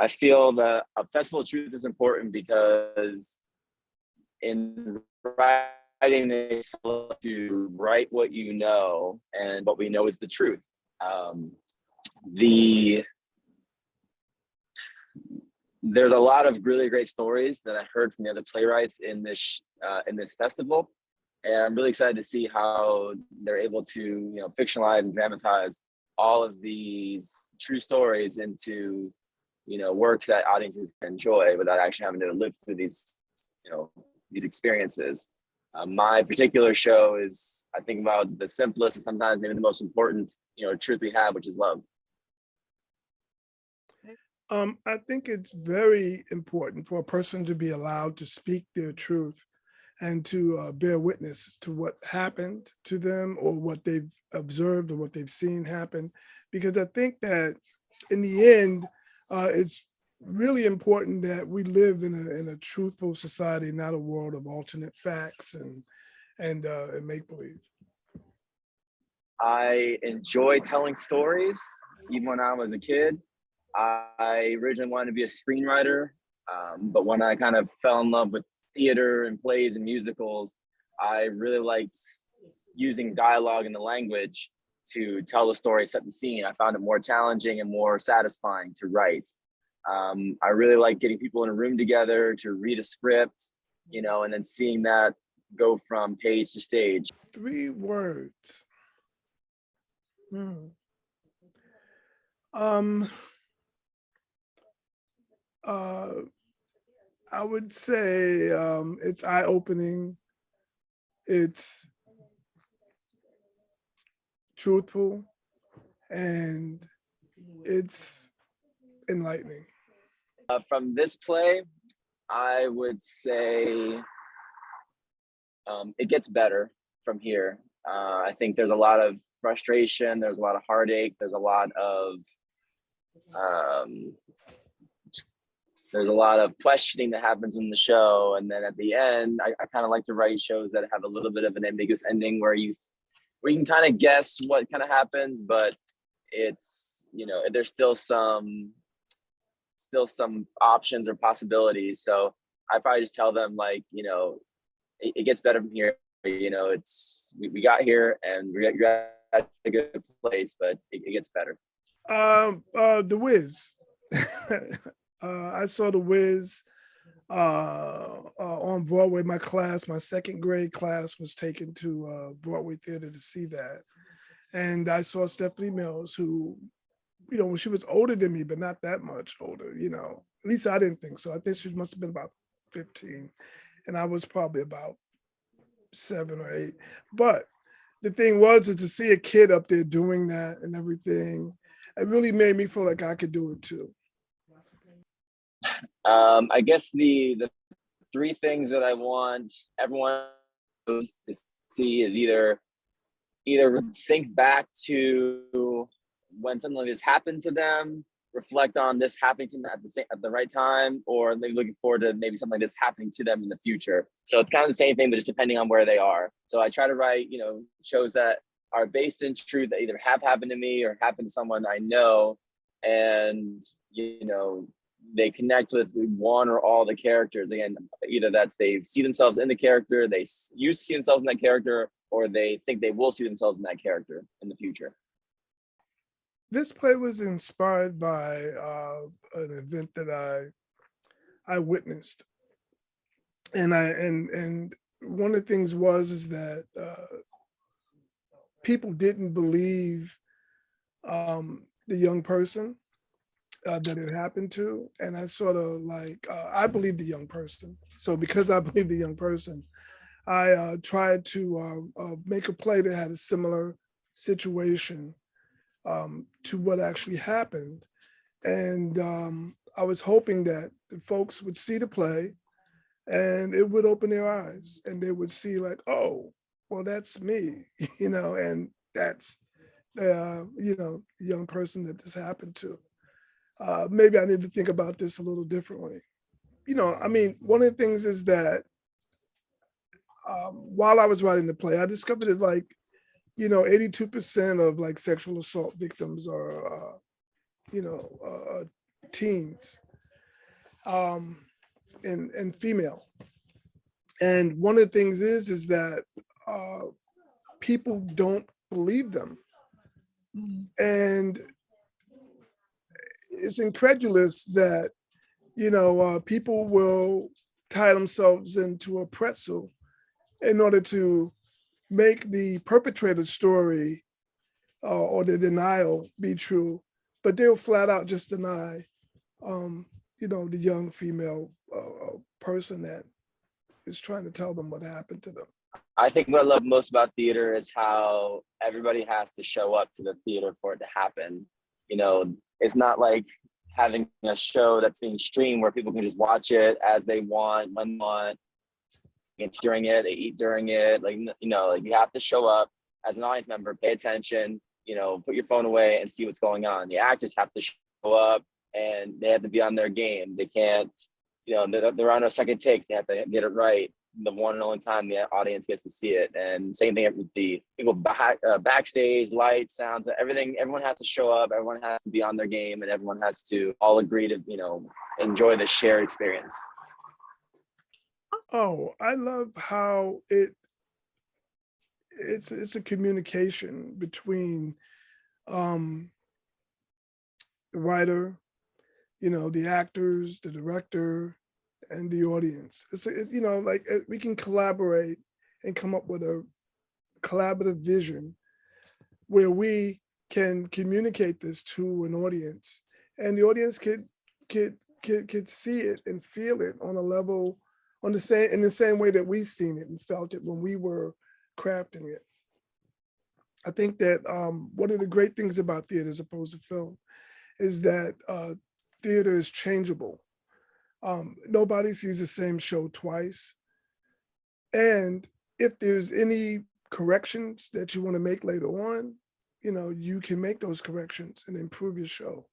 I feel that a festival of truth is important because in writing, they tell us to write what you know, and what we know is the truth. There's a lot of really great stories that I heard from the other playwrights in this festival, and I'm really excited to see how they're able to fictionalize and dramatize all of these true stories into works that audiences can enjoy without actually having to live through these experiences. My particular show is, I think, about the simplest and sometimes maybe the most important truth we have, which is love. I think it's very important for a person to be allowed to speak their truth and to bear witness to what happened to them or what they've observed or what they've seen happen. Because I think that in the end, it's really important that we live in a truthful society, not a world of alternate facts and make-believe. I enjoy telling stories, even when I was a kid. I originally wanted to be a screenwriter, but when I kind of fell in love with theater and plays and musicals, I really liked using dialogue in the language to tell the story, set the scene. I found it more challenging and more satisfying to write. I really like getting people in a room together to read a script, and then seeing that go from page to stage. 3 words. I would say it's eye-opening, it's truthful, and it's enlightening. From this play, I would say it gets better from here. I think there's a lot of frustration, there's a lot of heartache, there's a lot of questioning that happens in the show, and then at the end, I kind of like to write shows that have a little bit of an ambiguous ending where you can kind of guess what kind of happens, but it's there's still some options or possibilities. So I probably just tell them it gets better from here. It's we got here and you're at a good place, but it gets better. The Wiz. I saw The Wiz on Broadway. My 2nd grade class was taken to Broadway Theater to see that. And I saw Stephanie Mills, who, when she was older than me, but not that much older, at least I didn't think so. I think she must have been about 15. And I was probably about 7 or 8. But the thing is to see a kid up there doing that and everything, it really made me feel like I could do it too. I guess the 3 things that I want everyone to see is either think back to when something like this happened to them, reflect on this happening to them at the right time, or maybe looking forward to maybe something like this happening to them in the future. So it's kind of the same thing, but just depending on where they are. So I try to write, shows that are based in truth that either have happened to me or happened to someone I know, and they connect with one or all the characters. Again, either that's they see themselves in the character, they used to see themselves in that character, or they think they will see themselves in that character in the future. This play was inspired by an event that I witnessed, and one of the things is that people didn't believe the young person that it happened to, and I sort of I believe the young person. So because I believe the young person, I tried to make a play that had a similar situation to what actually happened. And I was hoping that the folks would see the play and it would open their eyes and they would see oh, well, that's me, and that's the young person that this happened to. Maybe I need to think about this a little differently. One of the things is that while I was writing the play, I discovered that 82% of sexual assault victims are, teens. and female. And one of the things is that people don't believe them. And it's incredulous that, people will tie themselves into a pretzel in order to make the perpetrator's story or the denial be true, but they'll flat out just deny, the young female person that is trying to tell them what happened to them. I think what I love most about theater is how everybody has to show up to the theater for it to happen. It's not like having a show that's being streamed where people can just watch it as they want, when they want, during it, they eat during it. Like you have to show up as an audience member, pay attention, put your phone away and see what's going on. The actors have to show up and they have to be on their game. They can't, they're on their second takes. They have to get it right the one and only time the audience gets to see it. And same thing with the people backstage, lights, sounds, everything. Everyone has to show up. Everyone has to be on their game, and everyone has to all agree to, enjoy the shared experience. Oh, I love how it's a communication between the writer, the actors, the director, and the audience. We can collaborate and come up with a collaborative vision where we can communicate this to an audience, and the audience could see it and feel it on a level, in the same way that we've seen it and felt it when we were crafting it. I think that one of the great things about theater as opposed to film is that theater is changeable. Nobody sees the same show twice. And if there's any corrections that you want to make later on, you can make those corrections and improve your show.